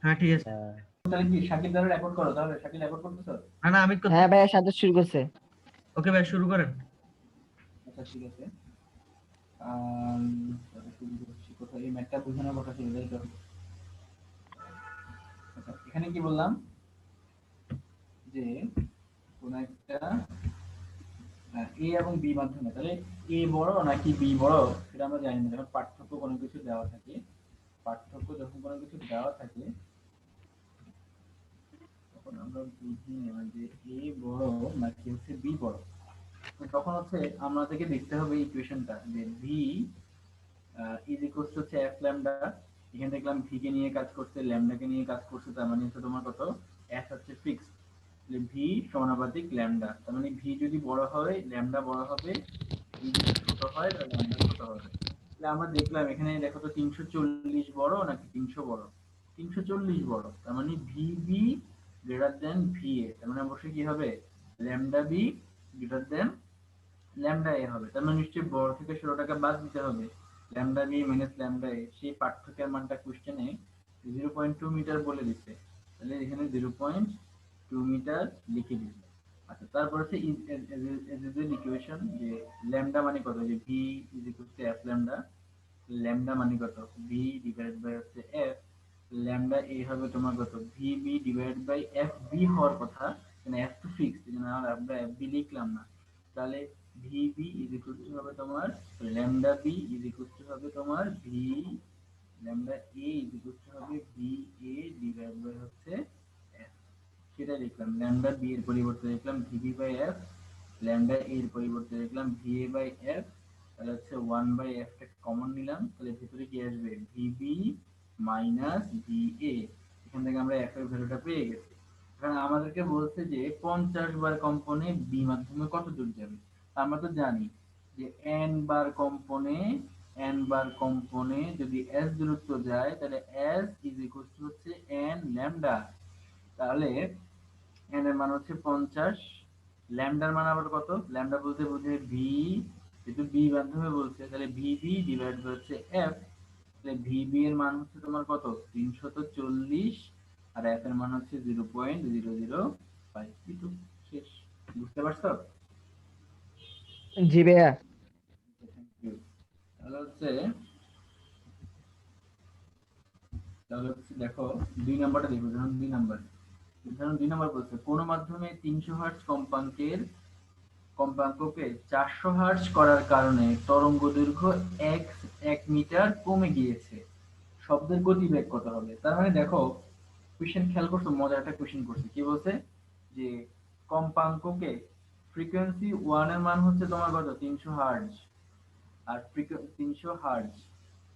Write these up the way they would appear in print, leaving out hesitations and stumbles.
হ্যাঁ ঠিক আছে। হ্যাঁ তাহলে কি শাকিল দ্বারা রেকর্ড করো, তাহলে শাকিল রেকর্ড করতেছো? না না, আমি হ্যাঁ করতেছি। ভাইয়া, সাথে শুরু করছে। ওকে ভাই, শুরু করেন। আচ্ছা ঠিক আছে। তাহলে শুরু করছি। কোথায় এই ম্যাথটা বোঝানোর কথা ছিল, তাই তো? আচ্ছা, এখানে কি বললাম যে কোন একটা এ এবং বি মাধ্যমে, তাহলে এ বড় নাকি বি বড় সেটা আমরা জানি না। যখন পার্থক্য কোনো কিছু দেওয়া থাকে, পার্থক্য যখন কোনো কিছু দেওয়া থাকে তখন আমরা বুঝি না যে এ বড় নাকি হচ্ছে বি বড়। তো তখন হচ্ছে আমাদেরকে দেখতে হবে ইকুয়েশনটা যে ভি ইজ ইকুয়ালস টু হচ্ছে এফ ল্যামডা। এখানে দেখলাম ভি কে নিয়ে কাজ করছে, ল্যামডা কে নিয়ে কাজ করছে, তার মানে হচ্ছে তোমার কত, এফ হচ্ছে ফিক্স, ভি সমানুপাতিক ল্যামডা। তার মানে ভি যদি বড় হয় ল্যামডা বড় হবে, ভি যদি ছোট হয় তাহলে ল্যামডা ছোট হবে। তাহলে আমরা দেখলাম এখানে দেখো তো 340 বড় নাকি 300 বড়? 340 বড়, তার মানে V B greater than V A, তার মানে অবশ্যই কি হবে, lambda B greater than lambda A হবে। তার মানে নিশ্চয়ই বড় থেকে ছোটটাকে বাদ দিতে হবে, lambda B minus lambda A. সেই পার্থক্যের মানটা কোশ্চেনে 0.2 মিটার বলে দিচ্ছে, তাহলে এখানে 0.2 মিটার লিখে দিবে। আচ্ছা, তারপর হচ্ছে ইকুয়েশন যে ল্যামডা মানে কত, যে V is equal to F lambda, lambda মানে কত, ভি ডিভাইড বাই হচ্ছে এফ, ল্যামডা এ হবে তোমার কত, V B divide by F B হওয়ার কথা, মানে এফ টু ফিক্স, আমরা এফ বি লিখলাম না। তাহলে V B is equal to হবে তোমার lambda B is equal to হবে তোমার V lambda A is equal to হবে ভি এ ডিভাইড বাই হচ্ছে এফ, সেটা লিখলাম। ল্যামডা বি এর পরিবর্তে লিখলাম V B by F, lambda A এর পরিবর্তে লিখলাম ভিএ বাই এফ, তাহলে হচ্ছে 1 বাই এফ টা কমন নিলাম, তাহলে ভিতরে কি আসবে, ভিবি মাইনাস ভিএ। এখান থেকে আমরা এফ এর ভ্যালুটা পেয়ে গেছি। কারণ আমাদেরকে বলছে যে 50 বার কম্পনে বি মাধ্যমে কত দূর যাবে। আমরা তো জানি যে এন বার কম্পনে, এন বার কম্পনে যদি এস দূরত্ব যায় তাহলে এস ইজ ইকুয়াল টু হচ্ছে এন ল্যামডা। তাহলে এন এর মান হচ্ছে 50, ল্যামডার মান আবার কত, ল্যামডা বলতে বুঝে ভি, যেহেতু বি মাধ্যমে বলছে তাহলে ভিবি ডিভাইড বাই হচ্ছে এফ, তাহলে ভিবি এর মান হচ্ছে তোমার কত, 340, আর এফ এর মান হচ্ছে 0.005। কিন্তু শেষ, বুঝতে পারছো? জি ভাইয়া। Thank you. তাহলে হচ্ছে দেখো 2 নাম্বারটা দেখো, ধরুন 2 নাম্বার, ধরুন 2 নাম্বার বলছে কোন মাধ্যমে 300 হার্টজ কম্পাঙ্ককে 400 হার্টজ করার কারণে তরঙ্গ দৈর্ঘ্য 1 মিটার কমে গিয়েছে, শব্দের গতিবেগ কত হবে। তার মানে দেখো কোশ্চেন খেয়াল করছো, মজার একটা কোশ্চেন করছে, কি বলছে যে কম্পাঙ্ককে, ফ্রিকোয়েন্সি 1 এর মান হচ্ছে তোমার কত, 300 হার্টজ, আর 300 হার্টজ,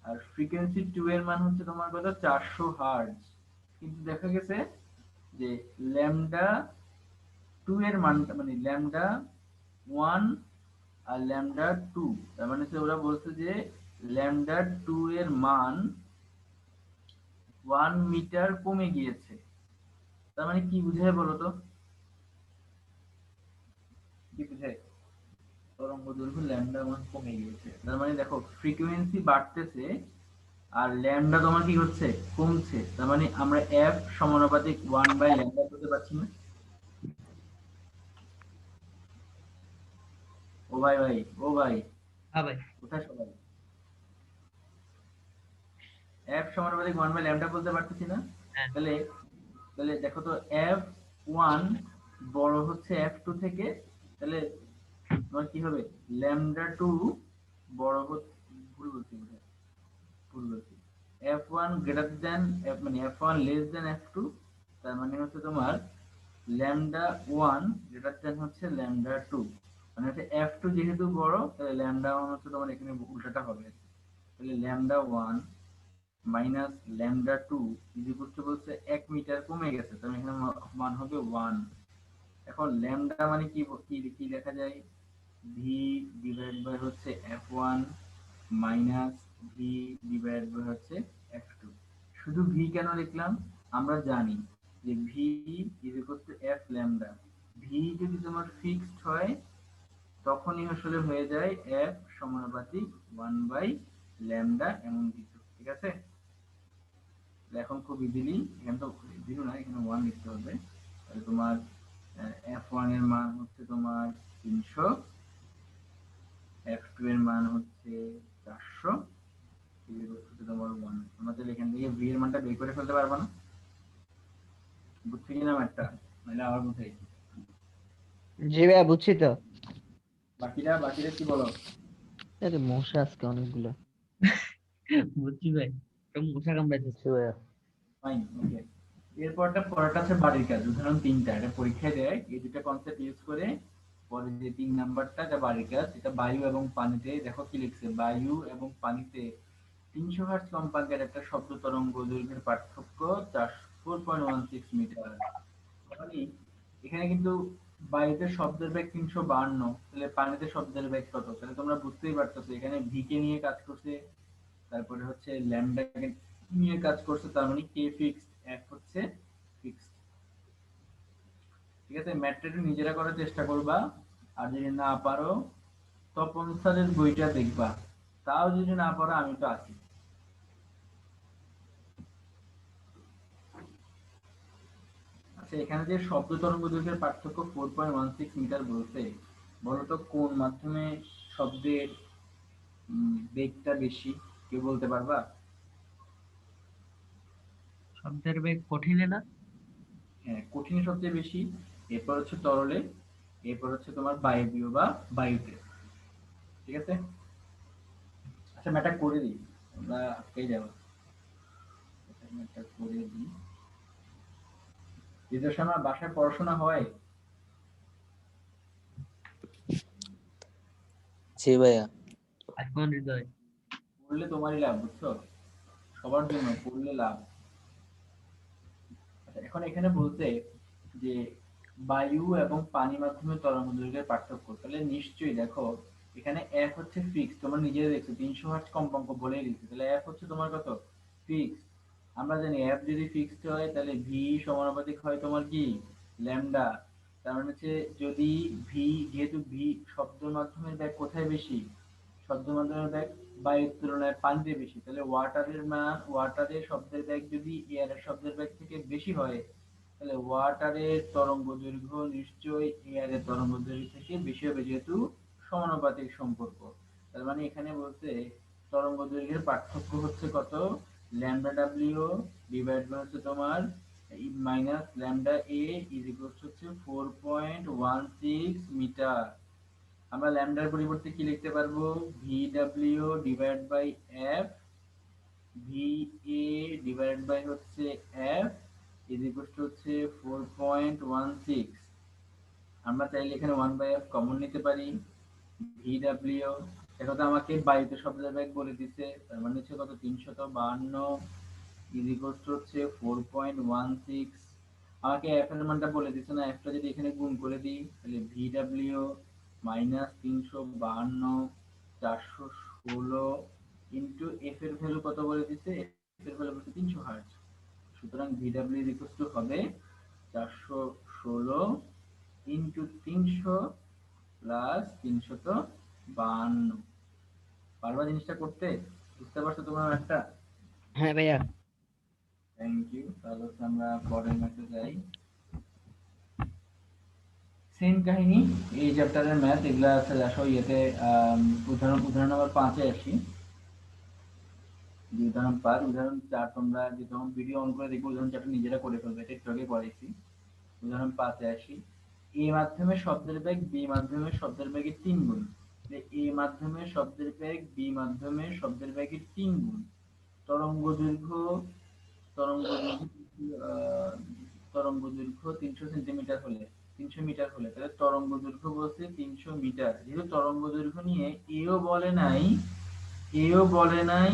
আর ফ্রিকোয়েন্সি 2 এর মান হচ্ছে তোমার কত, 400 হার্টজ। কিন্তু দেখা গেছে যে ল্যামডা 2 এর মানটা, মানে ল্যামডা 1 আর ল্যামডা 2, তার মানে হচ্ছে ওরা বলছে যে ল্যামডা 2 এর মান 1 মিটার কমে গিয়েছে। তার মানে কি বুঝায় বলো তো, কি বুঝায়, তরঙ্গ দৈর্ঘ্য ল্যামডা 1 কমে গিয়েছে, তার মানে দেখো ফ্রিকোয়েন্সি বাড়তেছে আর ল্যামডা তোমার কি হচ্ছে, কমছে। তার মানে আমরা এফ সমানুপাতিক 1 বাই ল্যামডা করতে পারছি না। ও ভাই ভাই, ও ভাই, হ্যাঁ ভাই। কোথায় সবাই, এফ সমানুপাতিক 1 বাই ল্যামডা বলতে পারতেছি না। হ্যাঁ। তাহলে তাহলে দেখো তো এফ 1 বড় হচ্ছে এফ 2 থেকে, তাহলে তোমার কি হবে, ল্যামডা 2 বড় হচ্ছে, ভুল বলছি বোধহয়, ভুল বলছি, এফ 1 গ্রেটার দেন এফ, মানে এফ 1 লেস দেন এফ 2, তার মানে হচ্ছে তোমার ল্যামডা 1 গ্রেটার দেন হচ্ছে ল্যামডা 2, মানে হচ্ছে এফ 2 যেহেতু বড় তাহলে ল্যামডা 1 হচ্ছে তোমার এখানে উল্টাটা হবে। তাহলে lambda 1 minus lambda 2 is equal two বলছে 1 মিটার কমে গেছে, তাহলে এখানে মান হবে 1। এখন ল্যামডা মানে কি, কি লেখা যায়, ভি ডিভাইড বাই হচ্ছে F 1 minus V divide by হচ্ছে এফ 2। শুধু ভি কেন লিখলাম, আমরা জানি যে V is equal to F lambda, V যদি তোমার ফিক্সড হয় তখনই আসলে হয়ে যায় এফ সমানুপাতিক 1 বাই ল্যামডা এমন কিছু, ঠিক আছে? এখন খুব ইজিলি এখানে তো 0 না, এখানে 1 লিখতে হবে। তাহলে তোমার f1 এর মান হচ্ছে তোমার 300, f2 এর মান হচ্ছে 400, হচ্ছে তোমার 1। আমরা তাহলে এখান থেকে v এর মানটা বের করে ফেলতে পারবো না? বুঝছি কিনা একটা, নাহলে আবার বুঝাই। জি ভাইয়া বুঝছি তো। বাকিরা কি বলো? আরে মশা আজকে অনেকগুলো। বুঝছি ভাই, তো মশা কামড়াইতেছে। বুঝছি ভাইয়া। ফাইন, ওকে। এরপরটা পরেরটা আছে বাড়ির কাজ, উদাহরণ 3টা, এটা পরীক্ষায় দেয়। এই দুটো কনসেপ্ট ইউজ করে পরে যে 3 নাম্বারটা, এটা বাড়ির কাজ। এটা বায়ু এবং পানিতে, দেখো কি লিখছে, বায়ু এবং পানিতে 300 হার্টজ কম্পাঙ্কের একটা শব্দ তরঙ্গ দৈর্ঘ্যের পার্থক্য 4.16 মিটার। মানে এখানে কিন্তু বায়ুতে শব্দের বেগ 352, তাহলে পানিতে শব্দের বেগ কত? তাহলে তোমরা বুঝতেই পারতেছো এখানে ভি কে নিয়ে কাজ করছে, তারপরে হচ্ছে ল্যামডা নিয়ে কাজ করছে, তার মানে কে ফিক্সড, এফ হচ্ছে ফিক্সড। ঠিক আছে, ম্যাথটা নিজেরা করার চেষ্টা করবা, আর যদি না পারো তপন স্যারের বইটা দেখবা, তাও যদি না পারো আমি তো আছি। আচ্ছা, এখানে যে শব্দ তরঙ্গ দৈর্ঘ্যের পার্থক্য 4.16 মিটার বলছে, বলতো কোন মাধ্যমে শব্দের বেগটা বেশি? কেউ বলতে পারবা? শব্দের বেগ কঠিনে না? হ্যাঁ, কঠিনে সবচেয়ে বেশি, এরপর হচ্ছে তরলে, এরপর হচ্ছে তোমার বায়বীয় বা বায়ুতে। ঠিক আছে, আচ্ছা ম্যাটা করে দিই, আমরা আটকে যাবো। ম্যাটা করে দিই। ঈদের সময় বাসায় পড়াশোনা হয়? জি ভাইয়া। আজমান হৃদয়। পড়লে তোমারই লাভ, বুঝছো? সবার জন্য পড়লে লাভ। আচ্ছা, এখন এখানে বলতে যে বায়ু এবং পানি মাধ্যমে তরঙ্গ দৈর্ঘ্যের পার্থক্য, তাহলে নিশ্চয়ই দেখো এখানে এফ হচ্ছে ফিক্স, তোমরা নিজেরা দেখছো 300 হার্টজ কম্পাঙ্ক বলেই দিচ্ছে, তাহলে এফ হচ্ছে তোমার কত? ফিক্স। আমরা জানি এফ যদি ফিক্সড হয় তাহলে ভি সমানুপাতিক হয় তোমার কি? ল্যামডা। তার মানে হচ্ছে যদি ভি, যেহেতু ভি শব্দ মাধ্যমের ব্যাগ কোথায় বেশি? শব্দ মাধ্যমের ব্যাগ বায়ুর তুলনায় পানিতে বেশি, তাহলে ওয়াটারের মান, ওয়াটারের শব্দের ব্যাগ যদি এয়ারের শব্দের ব্যাগ থেকে বেশি হয়, তাহলে ওয়াটারের তরঙ্গ দৈর্ঘ্য নিশ্চয়ই এয়ারের তরঙ্গ দৈর্ঘ্য থেকে বেশি হবে, যেহেতু সমানুপাতিক সম্পর্ক। তার মানে এখানে বলতে তরঙ্গ দৈর্ঘ্যের পার্থক্য হচ্ছে কত? ল্যামডা ডাব্লিউ ডিভাইড বাই হচ্ছে তোমার minus lambda A is equals হচ্ছে 4.16 মিটার। আমরা ল্যামডার পরিবর্তে কি লিখতে পারবো? V W divide by F, V A divide by হচ্ছে এফ ইজ ইকুয়ালস টু হচ্ছে 4.16। আমরা চাইলে এখানে 1 বাই এফ কমন নিতে পারি। ভি ডাব্লিউ, দেখো তো আমাকে বায়ুতে শব্দের বেগ বলে দিছে, তার মানে হচ্ছে কত? 352 ইজ ইকুয়ালস টু হচ্ছে 4.16। আমাকে এফ এর মানটা বলে দিছে না, এফটা যদি এখানে গুণ করে দিই তাহলে V W minus 352 416 into F এর ভ্যালু কত বলে দিছে? এফ এর ভ্যালু বলছে 300 হার্টজ। সুতরাং V W is equals two হবে 416 ইন্টু 300 প্লাস 352। পারবা জিনিসটা করতে? বুঝতে পারছো তোমরা একটা? হ্যাঁ ভাইয়া। Thank you. তাহলে হচ্ছে আমরা পরের ম্যাথে যাই। সেম কাহিনী, এই চ্যাপ্টারের ম্যাথ এগুলা আছে, আসো ইয়েতে উদাহরণ নাম্বার 5-এ আসি। যে উদাহরণ 5, উদাহরণ 4 তোমরা যে তখন ভিডিও অন করে দেখবে, উদাহরণ 4টা নিজেরা করে ফেলবে, এটা একটু আগে পড়াইছি। উদাহরণ 5-এ আসি। এ মাধ্যমে শব্দের বেগ বি মাধ্যমে শব্দের বেগের 3 গুণ। এ মাধ্যমে শব্দের বেগ বি মাধ্যমে শব্দের বেগের 3 গুণ। তরঙ্গ দৈর্ঘ্য, তরঙ্গ দৈর্ঘ্য আহ, তরঙ্গ দৈর্ঘ্য 300 সেন্টিমিটার হলে, 300 মিটার হলে, তাহলে তরঙ্গ দৈর্ঘ্য বলছে 300 মিটার। যেহেতু তরঙ্গ দৈর্ঘ্য নিয়ে এও বলে নাই, এও বলে নাই,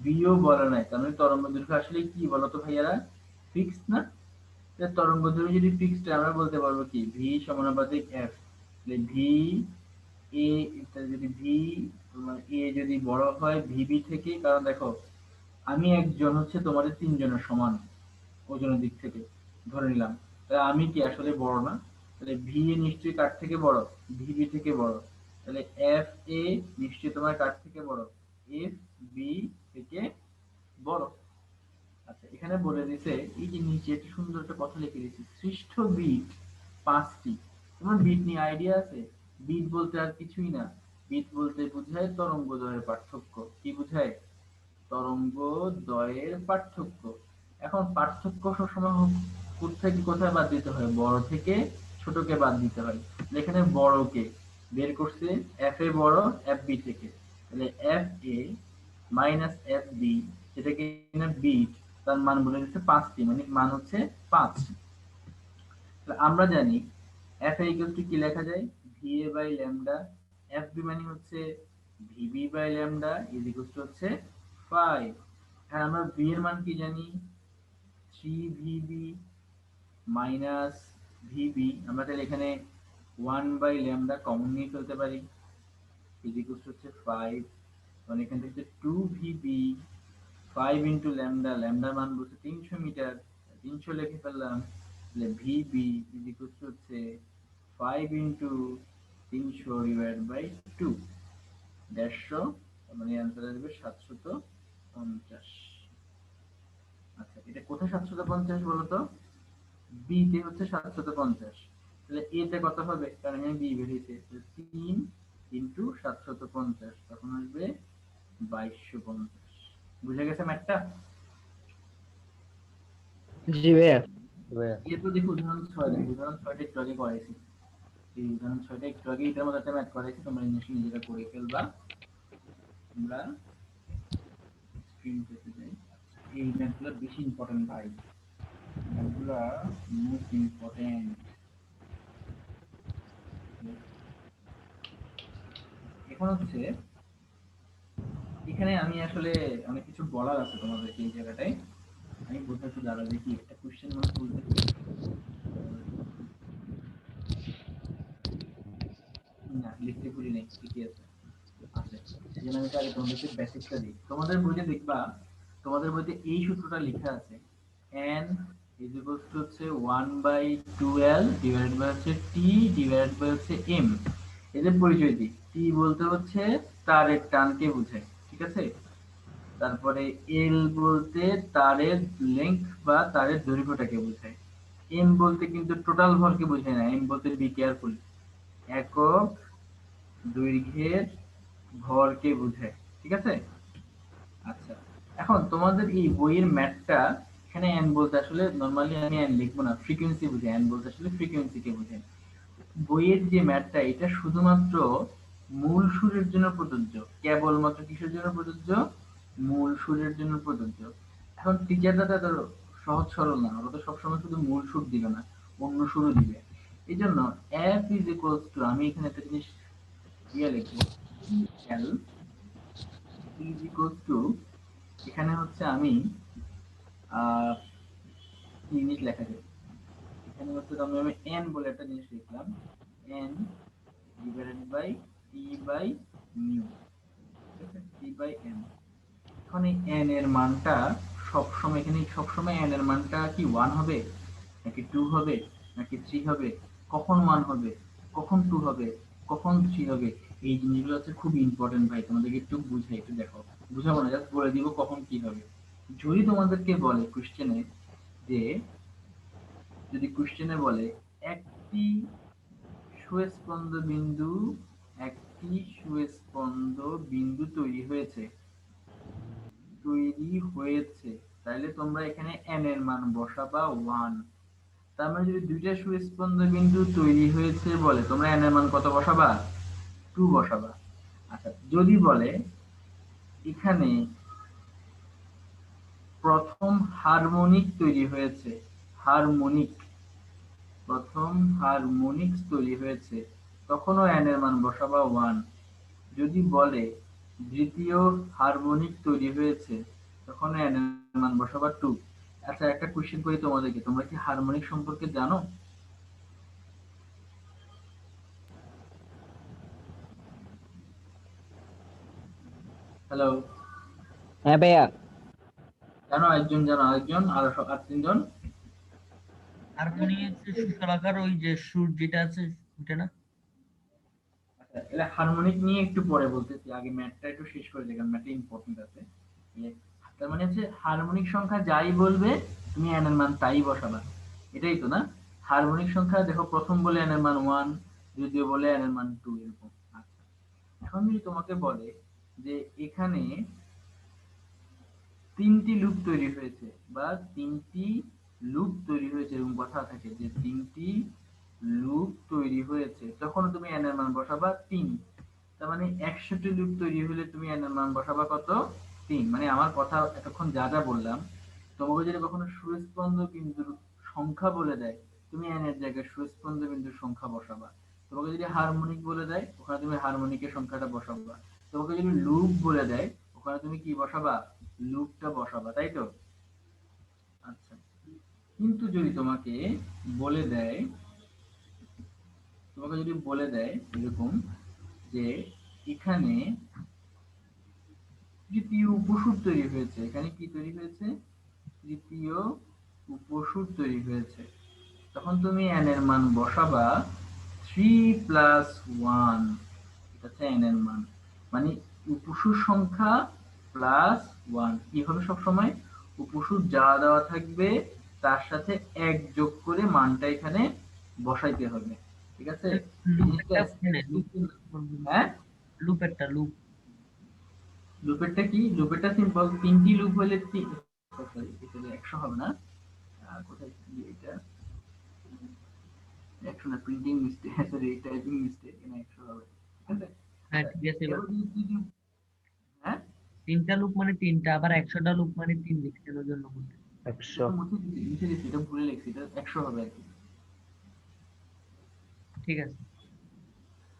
বিও বলে নাই, তার মানে তরঙ্গ দৈর্ঘ্য আসলে কি বলতো ভাইয়ারা? ফিক্সড না? তাহলে তরঙ্গ দৈর্ঘ্য যদি ফিক্সড হয়, আমরা বলতে পারবো কি? ভি সমানুপাতিক এফ। তাহলে ভি এ, যদি ভি তোমার এ যদি বড় হয় ভিবি থেকে, কারণ দেখো আমি একজন হচ্ছে তোমাদের 3 জনের সমান ওজনের দিক থেকে ধরে নিলাম, তাহলে আমি কি আসলে বড় না? তাহলে ভি এ নিশ্চয়ই কার থেকে বড়? ভিবি থেকে বড়। তাহলে এফ এ নিশ্চয়ই তোমার কার থেকে বড়? এফ বি থেকে বড়। আচ্ছা এখানে বলে দিছে এই যে নিচে একটা সুন্দর একটা কথা লিখে দিয়েছে, সৃষ্ট বিট 5টি। তোমার বিট নিয়ে আইডিয়া আছে? বিট বলতে আর কিছুই না, বিট বলতে বোঝায় তরঙ্গ দৈর্ঘ্যের পার্থক্য। কি বোঝায়? তরঙ্গ দ্বয়ের পার্থক্য। এখন পার্থক্য সবসময় কোথায় কি কোথায় বাদ দিতে হয়? বড় থেকে ছোটকে বাদ দিতে হয়। এখানে বড়কে বের করছে এফ এ বড় এফ বি থেকে, তাহলে F A minus F B, যেটা কিনা বিট, তার মান বলে দিচ্ছে 5টি, মানে মান হচ্ছে 5। আমরা জানি এফ এ ইকুয়াল টু কি লেখা যায়? V A by lambda. F B মানে হচ্ছে V B by lambda is equal to হচ্ছে 5। আর আমরা ভি এর মান কি জানি? 3 ভিবি মাইনাস ভিবি, আমরা তাহলে এখানে 1 বাই ল্যামডা কমন নিয়ে ফেলতে পারি, ইজ ইকুয়াল টু হচ্ছে 5। মানে এখান থেকে 2 ভিবি 5 ইনটু ল্যামডা, ল্যামডার মান বলছে 300 মিটার, 300 লিখে ফেললাম। তাহলে ভিবি ইজ ইকুয়াল টু হচ্ছে 5 ইনটু 300 ডিভাইড বাই 2, 150, মানে অ্যান্সার আসবে 750। আচ্ছা এটা কোথায় 750 বলো তো? বি তে হচ্ছে 750। তাহলে এ তে কত হবে? কারণ এখানে বি বেরিয়েছে, 3 ইনটু 750, তখন আসবে 2250। বুঝে গেছে ম্যাথটা? জি ভাইয়া। এরপর দেখো উদাহরণ 6 দেখো, উদাহরণ 6টা একটু আগে করাইছি। এই উদাহরণ 6টা একটু আগে এটার মধ্যে একটা ম্যাথ করাইছি, তোমরা নিশ্চয়ই নিজেরা করে ফেলবা। আমরা স্ক্রিন করতে যাই। এই ম্যাথগুলো বেশি ইম্পর্টেন্ট ভাই, ম্যাথগুলো মোস্ট ইম্পর্টেন্ট। এখন হচ্ছে এখানে আমি আসলে অনেক কিছু বলার আছে তোমাদেরকে এই জায়গাটায়, আমি বলতে একটু দাঁড়া দেখি একটা কোশ্চেন মনে তুলতে। না লিখতে ভুলি নাই, ঠিকই আছে আছে। সেজন্য আমি আগে তোমাদেরকে বেসিকটা দিই। তোমাদের বইতে দেখবা, তোমাদের বইতে এই সূত্রটা লেখা আছে, n ইজ ইকুয়ালস টু হচ্ছে 1/2l ডিভাইডেড বাই হচ্ছে t ডিভাইডেড বাই হচ্ছে m। এদের পরিচয় দিই। t বলতে হচ্ছে তারের টানকে বোঝায়, ঠিক আছে? তারপরে এল বলতে তারের লেংথ বা তারের দৈর্ঘ্যটাকে বোঝায়। এম বলতে কিন্তু টোটাল ভরকে বোঝায় না, এম বলতে বি কেয়ারফুল, একক দৈর্ঘ্যের ভরকে বোঝায়, ঠিক আছে? আচ্ছা এখন তোমাদের এই বইয়ের ম্যাথটা, এখানে এন বলতে আসলে নরমালি আমি এন লিখবো না, ফ্রিকোয়েন্সি বোঝায়, এন বলতে আসলে ফ্রিকোয়েন্সিকে বোঝায়। বইয়ের যে ম্যাথটা এটা শুধুমাত্র মূল সুরের জন্য প্রযোজ্য, কেবলমাত্র কিসের জন্য প্রযোজ্য? মূল সুরের জন্য প্রযোজ্য। এখন টিচাররা তো এত সহজ সরল না, ওরা তো সবসময় শুধু মূল সুর দিবে না, অন্য সুরও দিবে। এই জন্য এফ ইজ ইকুয়ালস টু, আমি এখানে একটা জিনিস দিয়ে লিখবো, এল ইজ ইকুয়ালস টু, এখানে হচ্ছে আমি আহ জিনিস লেখা যায়, এখানে হচ্ছে আমি এন বলে একটা জিনিস লিখলাম, N divided by T by mu, ঠিক আছে? T by N. এখন এই এন এর মানটা সবসময়, এখানে সবসময় এন এর মানটা কি 1 হবে নাকি 2 হবে নাকি 3 হবে, কখন 1 হবে, কখন 2 হবে, কখন 3 হবে, এই জিনিসগুলো হচ্ছে খুব ইম্পর্টেন্ট ভাই, তোমাদেরকে একটু বুঝাই, একটু দেখো, বুঝাবো না, জাস্ট বলে দিব কখন কি হবে। যদি তোমাদেরকে বলে কোশ্চেনে যে, যদি কোশ্চেনে বলে একটি সুস্পন্দ বিন্দু, একটি সুস্পন্দ বিন্দু তৈরি হয়েছে, তাহলে তোমরা এখানে n এর মান বসাবা 1। তার মানে যদি দুইটা সুস্পন্দ বিন্দু তৈরি হয়েছে বলে, তোমরা n এর মান কত বসাবা? 2 বসাবা। আচ্ছা যদি বলে এখানে প্রথম হারমোনিক তৈরি হয়েছে, হারমোনিক, প্রথম হারমোনিক্স তৈরি হয়েছে, তখনও n এর মান বসাবা 1। যদি বলে দ্বিতীয় হারমোনিক তৈরি হয়েছে, তখন n এর মান বসাবা 2। আচ্ছা একটা কোশ্চেন করি তোমাদেরকে, তোমরা কি হারমোনিক সম্পর্কে জানো? হ্যালো, হ্যাঁ ভাইয়া। জানো? একজন জানো, আরেকজন, আর 3 জন? হারমোনি হচ্ছে সুতরাকার ওই যে সুর যেটা আছে ওটা না? আচ্ছা এটা হারমোনিক নিয়ে একটু পরে বলতেছি, আগে ম্যাথটা একটু শেষ করে দিই, কারণ ম্যাথটা ইম্পর্টেন্ট আছে। তার মানে হচ্ছে হারমোনিক সংখ্যা যাই বলবে তুমি n এর মান তাই বসাবা, এটাই তো না? হারমোনিক সংখ্যা দেখো প্রথম বলে n এর মান 1, দ্বিতীয় বলে n এর মান 2 এরকম। আচ্ছা, এখন যদি তোমাকে বলে যে এখানে তিনটি লুপ তৈরি হয়েছে বা তিনটি লুপ তৈরি হয়েছে, এরকম কথা থাকে যে তিনটি লুপ তৈরি হয়েছে, তখন তুমি n এর মান বসাবা 3। তার মানে 100টি লুপ তৈরি হলে তুমি n এর মান বসাবা কত? 3। মানে আমার কথা এতক্ষণ যা যা বললাম, তোমাকে যদি কখনো সুস্পন্দ বিন্দুর সংখ্যা বলে দেয়, তুমি n এর জায়গায় সুস্পন্দ বিন্দুর সংখ্যা বসাবা। তোমাকে যদি হারমোনিক বলে দেয়, ওখানে তুমি হারমোনিকের সংখ্যাটা বসাবা। তোমাকে যদি লুপ বলে দেয়, ওখানে তুমি কি বসাবা? লুপটা বসাবা, তাই তো? আচ্ছা, কিন্তু যদি বলে দেয় তোমাকে যদি বলে দেয় এরকম যে এখানে তৃতীয় উপসুর তৈরি হয়েছে, এখানে কি তৈরি হয়েছে? তৃতীয় উপসুর তৈরি হয়েছে, তখন তুমি n এর মান বসাবা 3 প্লাস 1, এটা হচ্ছে n এর মান। মানে উপসুর সংখ্যা প্লাস 1 কি হবে? সবসময় উপসুর যা দেওয়া থাকবে তার সাথে 1 যোগ করে মানটা এখানে বসাইতে হবে, ঠিক আছে? এই জিনিসটা লুপেরটা মানে লুপ, হ্যাঁ, লুপেরটা লুপ লুপেরটা কি? লুপেরটা সিম্পল, তিনটি লুপ হলে সরি এটা 100 হবে না, কোথায় এটা 100 না, printing mistake, sorry typing mistake, এখানে 100 হবে, ঠিক আছে? হ্যাঁ আচ্ছা, ঠিক আছে। এবার এবার যদি হ্যাঁ, তিনটা লুপ মানে তিনটা, আবার 100টা লুপ মানে তিন লিখছেন ওই জন্য বলতে। এটা 100। তো মুছে দিচ্ছি, এটা ভুলে লিখছি, এটা 100 হবে আর কি। ঠিক আছে।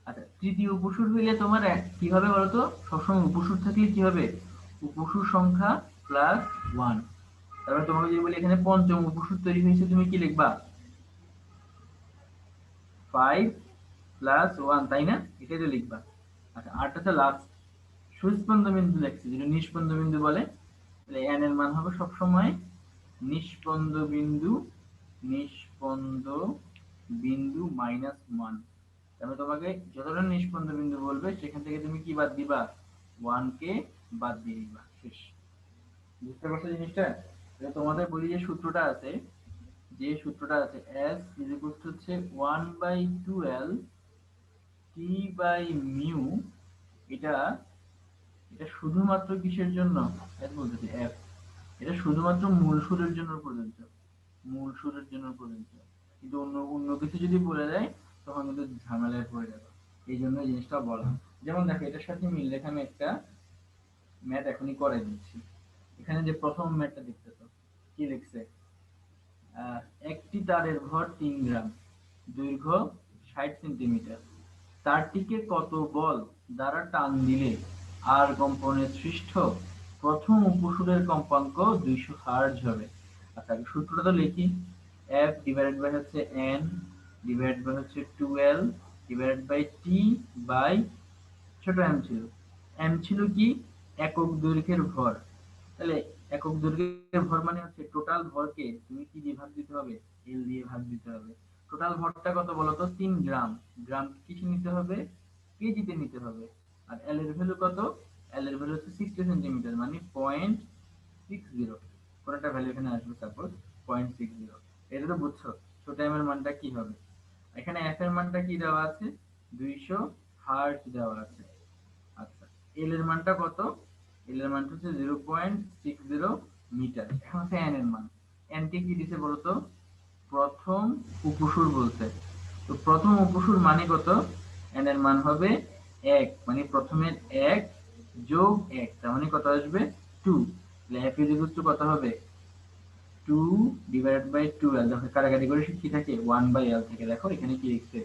আচ্ছা, তৃতীয় উপসুর হইলে তোমার কি হবে বলতো? সবসময় উপসুর থাকলে কি হবে? উপসুর সংখ্যা প্লাস 1। তারপরে তোমাকে যদি বলি এখানে পঞ্চম উপসুর তৈরি হয়েছে, তুমি কি লিখবা? 5 প্লাস 1, তাই না? এটাই তো লিখবা। আচ্ছা, আরটা হচ্ছে লাস্ট সুস্পন্দ বিন্দু লিখছি, যেটা নিষ্পন্দ বিন্দু বলে। তাহলে n এর মান হবে সবসময় নিষ্পন্দ বিন্দু, নিষ্পন্দ বিন্দু মাইনাস 1। তাহলে তোমাকে যত ধরনের নিষ্পন্দ বিন্দু বলবে সেখান থেকে তুমি কি বাদ দিবা? 1 কে বাদ দিয়ে দিবা, শেষ। বুঝতে পারছো জিনিসটা? তাহলে তোমাদের বলি যে সূত্রটা আছে, যে সূত্রটা আছে s হচ্ছে 1/2l t বাই মিউ, এটা এটা শুধুমাত্র কিসের জন্য? f বলতেছি f, এটা শুধুমাত্র মূল সুরের জন্য প্রযোজ্য, মূল সুরের জন্য প্রযোজ্য। কিন্তু অন্য অন্য কিছু যদি বলে দেয় তখন কিন্তু ঝামেলায় পড়ে যাবে, এই জন্য এই জিনিসটা বলা। যেমন দেখো এটার সাথে মিল রেখে আমি একটা ম্যাথ এখনই করে দিচ্ছি। এখানে যে প্রথম ম্যাথটা দেখতেছো কি লিখছে? আহ, একটি তারের ভর 3 গ্রাম, দৈর্ঘ্য 60 সেন্টিমিটার, তারটিকে কত বল দ্বারা টান দিলে আর কম্পনের সৃষ্ট প্রথম উপসুরের কম্পাঙ্ক 200 হার্জ হবে? আচ্ছা, আগে সূত্রটা তো লিখি। f ডিভাইডেড বাই হচ্ছে n ডিভাইডেড বাই হচ্ছে 2l divided by t by ছোট m ছিল, m ছিল কি? একক দৈর্ঘ্যের ভর। তাহলে একক দৈর্ঘ্যের ভর মানে হচ্ছে টোটাল ভরকে তুমি কি দিয়ে ভাগ দিতে হবে? l দিয়ে ভাগ দিতে হবে। টোটাল ভরটা কত বলতো? 3 গ্রাম। গ্রাম কিসে নিতে হবে? কেজিতে নিতে হবে। আর l এর ভ্যালু কত? l এর ভ্যালু হচ্ছে 60 সেন্টিমিটার, মানে 0.60, কোনটা ভ্যালু এখানে আসবে সাপোজ 0.60। এটা তো বুঝছো ছোট m এর মানটা কি হবে? এখানে f এর মানটা কি দেওয়া আছে? 200 হার্জ দেওয়া আছে। আচ্ছা, এল এর মানটা কত? এল এর মানটা হচ্ছে 0.60 মিটার। এখন হচ্ছে এন এর মান, এন কে কি দিছে বলতো? প্রথম উপসুর বলছে। তো প্রথম উপসুর মানে কত? এন এর মান হবে 1, মানে প্রথমের 1 যোগ 1, তার মানে কত আসবে? 2। তাহলে f ইজ ইকুয়াল টু কত হবে? 2 ডিভাইডেড বাই 12। দেখো কাটাকাটি করে কি থাকে? 1/l থেকে। দেখো এখানে কি লিখছে?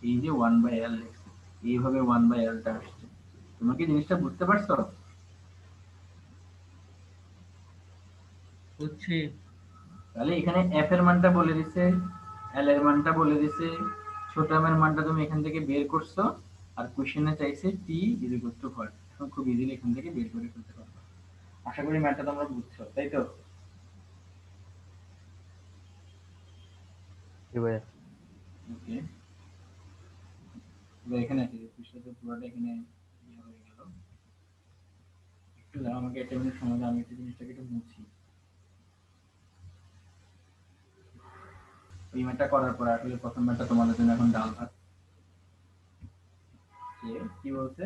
এই যে 1/l লিখছে, এইভাবে 1/l টা আসছে। তোমরা কি জিনিসটা বুঝতে পারছো? হচ্ছে তাহলে এখানে f এর মানটা বলে দিছে, l এর মানটা বলে দিছে, ছোট m এর মানটা তুমি এখান থেকে বের করছো, আর কোশ্চেনে চাইছে t is equal two what. এখন খুব ইজিলি এখান থেকে বের করে ফেলতে পারবে। আশা করি ম্যাথটা তোমরা বুঝছো, তাই তো? জি ভাইয়া। ওকে, এবার এখানে আছে পৃষ্ঠাতে পুরোটা এখানে ইয়ে হয়ে গেল। আমাকে একটা মিনিট সময় দাও, আমি একটু জিনিসটাকে একটু মুছি। এই ম্যাটটা করার পর আসলে প্রথম ম্যাটটা তোমাদের জন্য এখন ডাল ভাত। যে কি বলছে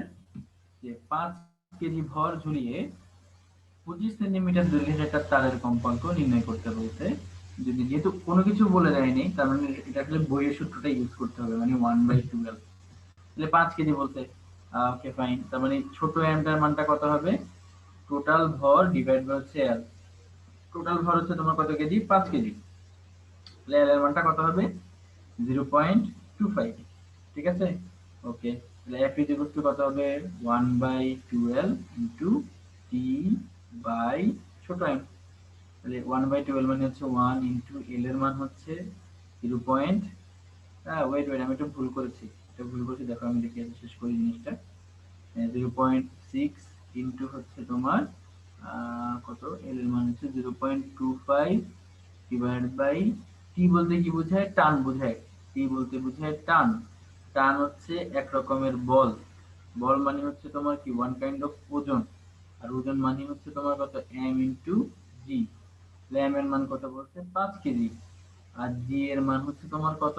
যে 5 কেজি ভর ঝুলিয়ে 25 সেন্টিমিটার দৈর্ঘ্যের একটা তারের কম্পাঙ্ক নির্ণয় করতে বলছে। যদি যেহেতু কোনো কিছু বলে দেয়নি, তার মানে এটা আসলে বইয়ের সূত্রটা ইউজ করতে হবে, মানে 1/12। তাহলে 5 কেজি বলতে, ওকে ফাইন। তার মানে ছোট এমটার মানটা কত হবে? টোটাল ভর ডিভাইড বাই হচ্ছে এল। টোটাল ভর হচ্ছে তোমার কত কেজি? 5 কেজি। তাহলে এল এর মানটা কত হবে? 0.25। ঠিক আছে, ওকে। তাহলে এফ ইজ ইকুয়াল টু কত হবে? 1/12 ইনটু টি বাই ছোট এম। তাহলে 1/12 মানে হচ্ছে 1 ইনটু এল এর মান হচ্ছে 0. ওয়েট ওয়েট, আমি একটু ভুল করেছি, দেখো আমি লিখে শেষ করি জিনিসটা। 0.6 ইনটু হচ্ছে তোমার কত, এল এর মান হচ্ছে 0.25 ডিভাইড বাই টি বলতে কি বোঝায়? টান বোঝায়। টি বলতে বোঝায় টান। টান হচ্ছে এক রকমের বল। বল মানে হচ্ছে তোমার কি ওয়ান কাইন্ড অফ ওজন। আর ওজন মানে হচ্ছে তোমার কত? এম ইনটু জি। এম এর মান কত বলছে? 5 কেজি। আর জি এর মান হচ্ছে তোমার কত?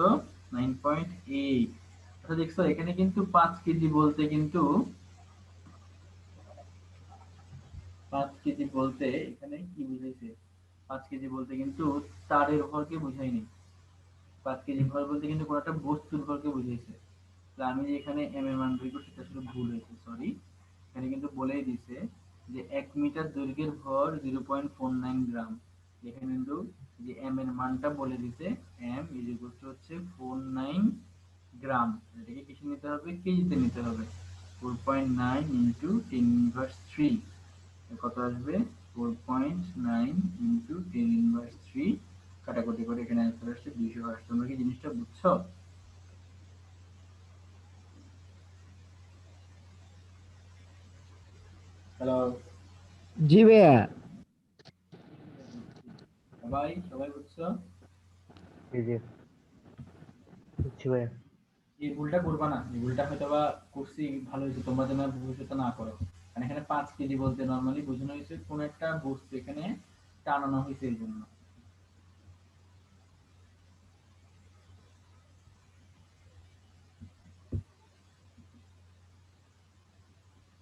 9.8। আচ্ছা দেখছো এখানে কিন্তু 5 কেজি বলতে কিন্তু 5 কেজি বলতে এখানে কি বুঝাইছে? 5 কেজি বলতে কিন্তু তারের ভরকে বুঝায়নি। 5 কেজি ভর বলতে কিন্তু কোনো একটা বস্তুর ভরকে বুঝাইছে। তাহলে আমি যে এখানে এম এর মান বের করছি সেটা আসলে ভুল হয়েছে, সরি। এখানে কিন্তু বলেই দিছে যে 1 মিটার দৈর্ঘ্যের ভর 0.49 গ্রাম। এখানে কিন্তু যে এম এর মানটা বলে দিছে, এম ইজ ইকুয়াল টু হচ্ছে 49 গ্রাম। এটাকে কিসে নিতে হবে? কেজিতে নিতে হবে। 4.9 ইনটু 10 ইনভার্স 3 কত আসবে? 4.9 ইনটু 10 ইনভার্স 3 কাটাকুটি করে এখানে অ্যান্সার আসছে 200 আসছে। তোমরা কি জিনিসটা বুঝছো? হ্যালো জি ভাইয়া। সবাই, সবাই বুঝছো? জি জি, বুঝছি ভাইয়া। এই ভুলটা করবা না, এই ভুলটা হয়তো বা করছি, ভালো হয়েছে, তোমরা যেন ভবিষ্যতে না করো। কারণ এখানে 5 কেজি বলতে নরমালি বোঝানো হয়েছে কোন একটা বস্তু এখানে টানানো হয়েছে এই জন্য।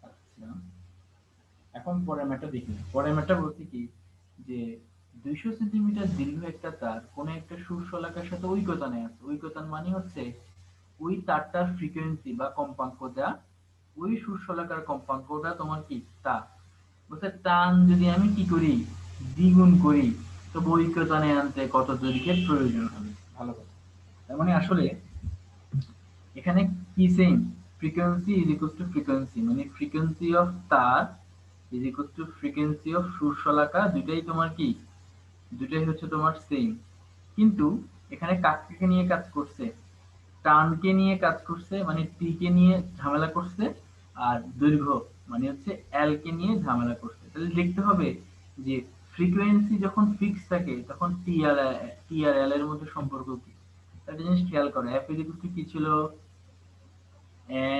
আচ্ছা, এখন পরের ম্যাটটা দেখি। পরের ম্যাটটা বলতে কি যে 200 সেন্টিমিটার দীর্ঘ একটা তার কোন একটা সুরশলাকার সাথে ঐকতানে আছে। ঐকতান মানে হচ্ছে ওই তারটার ফ্রিকোয়েন্সি বা কম্পাঙ্ক যা, ওই সুরশলাকার কম্পাঙ্কটা তোমার কি তা। বলছে টান যদি আমি কি করি? দ্বিগুণ করি, তো ঐকতানে আনতে কত দৈর্ঘ্যের প্রয়োজন হবে? ভালো কথা। তার মানে আসলে এখানে কি same? Frequency is equal to frequency, মানে ফ্রিকোয়েন্সি অফ তার is equal to frequency of সুরশলাকা। দুইটাই তোমার কি? দুইটাই হচ্ছে তোমার সেম। কিন্তু এখানে কাকে নিয়ে কাজ করছে? টানকে নিয়ে কাজ করছে, মানে টি কে নিয়ে ঝামেলা করছে। আর দৈর্ঘ্য মানে হচ্ছে এল কে নিয়ে ঝামেলা করছে। তাহলে দেখতে হবে যে ফ্রিকোয়েন্সি যখন ফিক্স থাকে তখন টি আর এল এর মধ্যে সম্পর্ক কি। একটা জিনিস খেয়াল করো, এফ ইজ ইকুয়াল টু কি ছিল?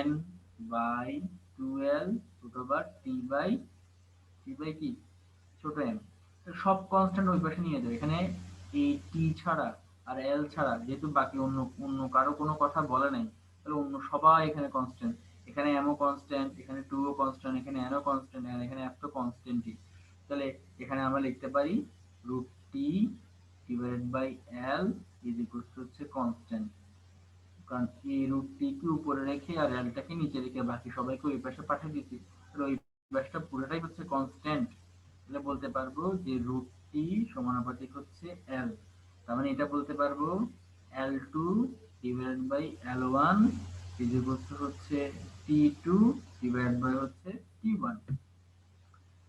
n by 12 root over T by কি ছোট m। সব কনস্ট্যান্ট ওই পাশে নিয়ে যাবে। এখানে এই টি ছাড়া আর এল ছাড়া যেহেতু বাকি অন্য অন্য কারো কোনো কথা বলে নাই, তাহলে অন্য সবাই এখানে কনস্ট্যান্ট। এখানে এমও কনস্ট্যান্ট, এখানে টু ও কনস্ট্যান্ট, এখানে এনও কনস্ট্যান্ট, এখানে এফ তো কনস্ট্যান্টই। তাহলে এখানে আমরা লিখতে পারি root T divided by L is equal to হচ্ছে কনস্ট্যান্ট। কারণ এই রুটটিকে উপরে রেখে আর এলটাকে নিচে রেখে বাকি সবাইকে ওই পাশে পাঠিয়ে দিচ্ছি, আর ওই পাশটা পুরোটাই হচ্ছে কনস্ট্যান্ট। তাহলে বলতে পারবো যে রুটটি সমানুপাতিক হচ্ছে এল। তার মানে এটা বলতে পারবো L2 divided by L1 is equal to হচ্ছে T2 ডিভাইডেড বাই হচ্ছে T1।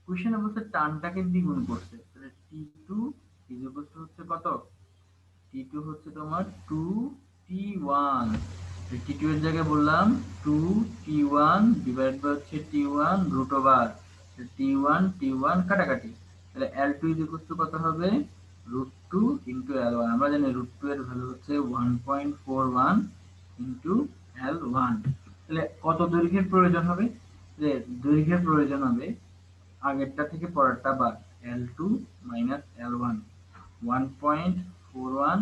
কোশ্চেনে বলছে টানটাকে দ্বিগুণ করছে, তাহলে T2 ইজ ইকুয়াল টু হচ্ছে কত? T2 হচ্ছে তোমার 2T1। T2 এর জায়গায় বললাম 2T1 ডিভাইড বাই হচ্ছে T1 রুট ওভার T1 কাটাকাটি। তাহলে L2 ইজ ইকুয়াল টু কত হবে? √2 ইনটু L1। আমরা জানি √2 এর ভ্যালু হচ্ছে 1.41 ইনটু L1। তাহলে কত দৈর্ঘ্যের প্রয়োজন হবে? যে দৈর্ঘ্যের প্রয়োজন হবে আগেরটা থেকে পরেরটা বাদ, L2 minus L1 1.41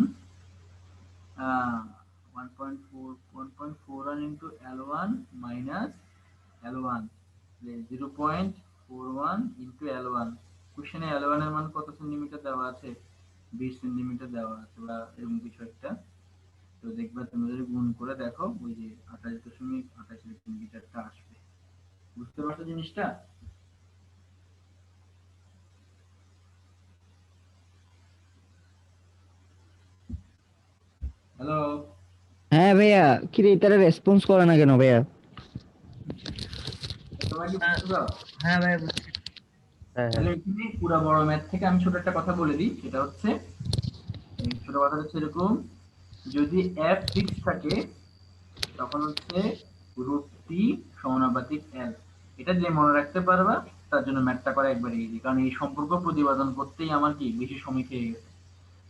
1.41 into L1 minus L1 0.41 into L1। কোশ্চেনে L1 এর মান কত সেন্টিমিটার দেওয়া আছে? 20 সেন্টিমিটার দেওয়া আছে বা এরকম কিছু একটা। তো দেখবা তুমি যদি গুণ করে দেখো ওই যে 28.28 সেন্টিমিটারটা আসবে। বুঝতে পারছো জিনিসটা? হ্যালো, হ্যাঁ ভাইয়া, কি রে তারা রেসপন্স করে না কেন ভাইয়া? তোমরা কি হ্যাঁ, বুঝতে পারো? হ্যাঁ ভাই বুঝছি। হ্যাঁ হ্যাঁ তাহলে এখানে পুরো বড় ম্যাথ থেকে আমি ছোট একটা কথা বলে দিই, সেটা হচ্ছে এই ছোট কথা হচ্ছে এরকম, যদি f ফিক্স থাকে তখন হচ্ছে রুট টি সমানুপাতিক l। এটা যে মনে রাখতে পারবা তার জন্য ম্যাথটা করা একবারে ইজি, কারণ এই সম্পর্ক প্রতিপাদন করতেই আমার কি বেশি সময় খেয়ে গেছে।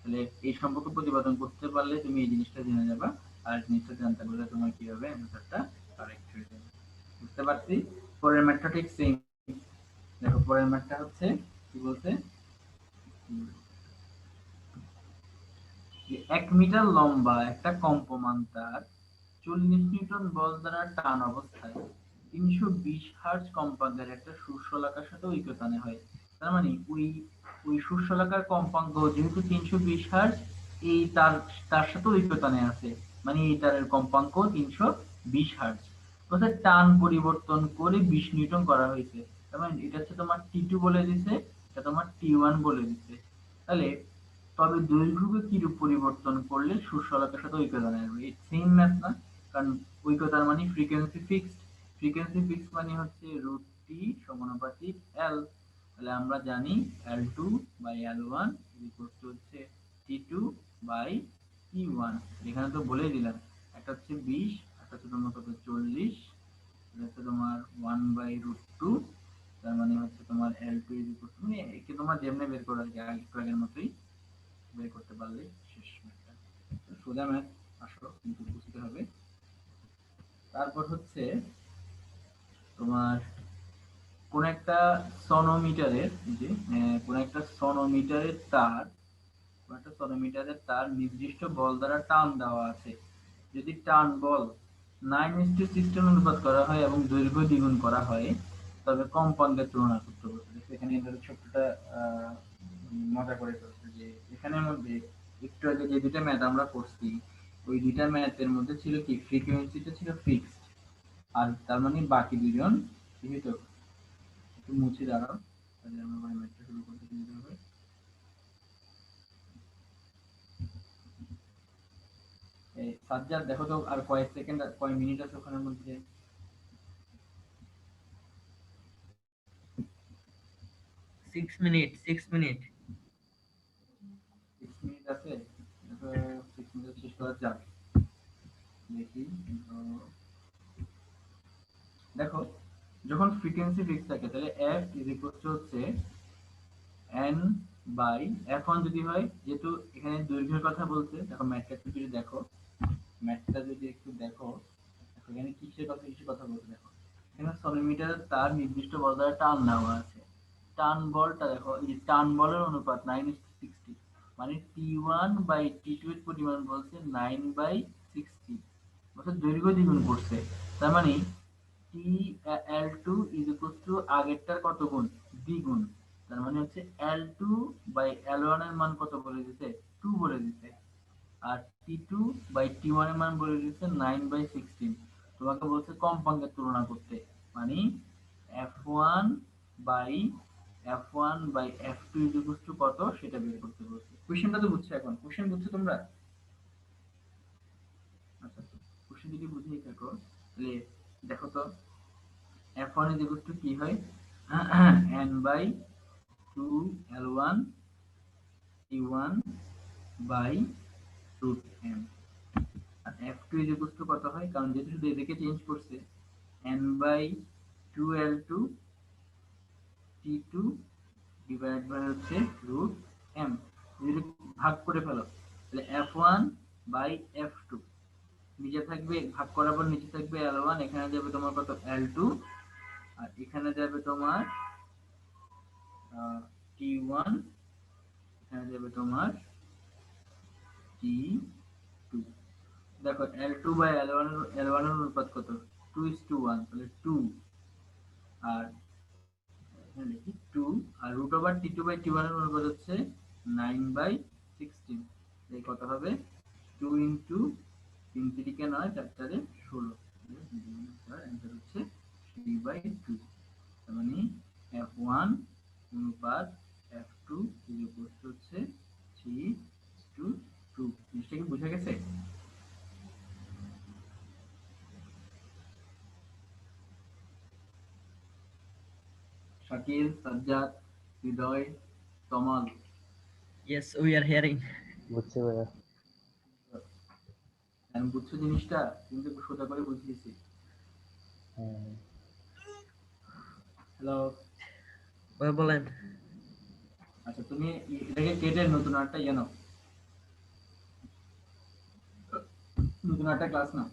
তাহলে এই সম্পর্ক প্রতিপাদন করতে পারলে তুমি এই জিনিসটা জেনে যাবা, আর জিনিসটা জানতে পারলে তোমার কি হবে, অ্যান্সারটা কারেক্ট হয়ে যাবে। বুঝতে পারছি? পরের ম্যাথটা ঠিক সেম। দেখো পরের ম্যাথটা হচ্ছে কি বলছে, যে 1 মিটার লম্বা একটা কম্পমান তার 40 নিউটন বল দ্বারা টান অবস্থায় 320 হার্জ কম্পাঙ্কের একটা সুষলাকার সাথে ঐকতানে হয়। তার মানে ওই ওই সুষলাকার কম্পাঙ্ক যেহেতু 320 হার্জ, এই তার তার সাথে ঐকতানে আছে, মানে এই তারের কম্পাঙ্ক 320 হার্জ। অর্থাৎ টান পরিবর্তন করে 20 নিউটন করা হয়েছে। তার মানে এটা হচ্ছে তোমার T2 বলে দিছে, এটা তোমার T1 বলে দিছে। তাহলে তবে দৈর্ঘ্যকে কিরূপ পরিবর্তন করলে সুষলতার সাথে ঐকতানে আসবে? এই সেম ম্যাথ না? কারণ ঐকতার মানে ফ্রিকোয়েন্সি ফিক্সড, ফ্রিকোয়েন্সি ফিক্সড মানে হচ্ছে রুট টি সমানুপাতিক এল। তাহলে আমরা জানি L2 by L1 equal to হচ্ছে T2 বাই T1। এখানে তো বলেই দিলাম, একটা হচ্ছে 20, একটা হচ্ছে তোমার কত 40, এটা হচ্ছে তোমার 1 বাই রুট 2। তার মানে হচ্ছে তোমার L2 ইকুয়াল টু, মানে একে তোমার যেমনি বের করা যায় একটু আগের মতোই বের করতে পারলে শেষ ম্যাথটা। সোজা ম্যাথ আসো, কিন্তু বুঝতে হবে। তারপর হচ্ছে তোমার কোন একটা সনোমিটারের, যে কোন একটা সনোমিটারের তার, কোন একটা সনোমিটারের তার নির্দিষ্ট বল দ্বারা টান দেওয়া আছে। যদি টান বল 9:16 অনুপাত করা হয় এবং দৈর্ঘ্য দ্বিগুণ করা হয়, তবে কম্পাঙ্কের তুলনা করতে বলছে। এখানে ধরো ছোট্টটা মজা করে ফেলছে যে এখানের মধ্যে একটু আগে যে দুইটা ম্যাথ আমরা করছি, ওই দুইটা ম্যাথের মধ্যে ছিল কি ফ্রিকোয়েন্সিটা ছিল ফিক্সড, আর তার মানে বাকি দুজন সীমিত। একটু মুছে দাঁড়াও, তাহলে আমরা ম্যাথটা শুরু করতে সুবিধা হবে। এই সাজ্জাদ দেখো তো আর কয়েক সেকেন্ড কয় মিনিট আছে ওখানের মধ্যে? 6 মিনিট, 6 মিনিট। 6 মিনিট আছে, দেখো 6 মিনিট শেষ করা যাক। দেখি দেখো, যখন ফ্রিকোয়েন্সি ফিক্স থাকে তাহলে f ইজ ইকুয়াল টু হচ্ছে n বাই f1 যদি হয়, যেহেতু এখানে দৈর্ঘ্যের কথা বলছে, দেখো ম্যাথটা একটু যদি দেখো, ম্যাথটা যদি একটু দেখো, এখানে কিসের কথা বলছে দেখো। এখানে সলিমিটার তার নির্দিষ্ট বল দ্বারা টান নেওয়া আছে। টান বলটা দেখো, এই টান বলের অনুপাত 9:60, মানে T1 বাই T2 এর পরিমাণ বলছে 9/60, অর্থাৎ দৈর্ঘ্য দ্বিগুণ করছে। তার মানে টি L2 ইজ ইকুয়াল টু আগেরটার কত গুণ? দ্বিগুণ। তার মানে হচ্ছে L2 বাই L1 এর মান কত বলে দিতে? 2 বলে দিতে। আর T2 বাই T1 এর মান বলে দিচ্ছে 9/16। তোমাকে বলছে কম্পাঙ্কের তুলনা করতে, মানে F1 by F1 by F2 is equal to কত সেটা বের করতে বলছে। কোশ্চেনটা তো বুঝছো? এখন কোশ্চেন বুঝছো তোমরা? আচ্ছা, কোশ্চেন যদি বুঝেই থাকো তাহলে দেখো তো F1 ইজ ইকুয়াল টু কি হয়, n বাই 2 L1 T1 বাই রুট m। আর F2 ইজ ইকুয়াল টু কত হয়, কারণ যেহেতু শুধু এদিকে চেঞ্জ করছে, n by 2 L2 T2 divide by হচ্ছে রুট m। যদি ভাগ করে ফেলো তাহলে F1 বাই F2, নিচে থাকবে ভাগ করার পর নিচে থাকবে L1, এখানে যাবে তোমার কত L2, আর এখানে যাবে তোমার T1 এখানে যাবে তোমার T2। দেখো L2 বাই L1 এর অনুপাত কত? 2:1, তাহলে 2 আর এখানে লিখি 2 আর √T2/T1 এর অনুপাত হচ্ছে 9/16। এই কত হবে? 2 ইনটু 3 3 9 4 4 16, তার অ্যান্সার হচ্ছে 3/2। তার মানে F1 অনুপাত F2 হচ্ছে 3:2। জিনিসটা কি বোঝা গেছে? শাকিল, সাজ্জাদ, হৃদয়, তমাল, Yes, we are hearing. বুঝছি ভাইয়া। আমি বুঝছো জিনিসটা? কিন্তু সোজা করে বুঝিয়েছি। হ্যাঁ হ্যালো, ভাই বলেন। আচ্ছা তুমি এটাকে কেটে নতুন একটা নাও, নতুন একটা ক্লাস নাও।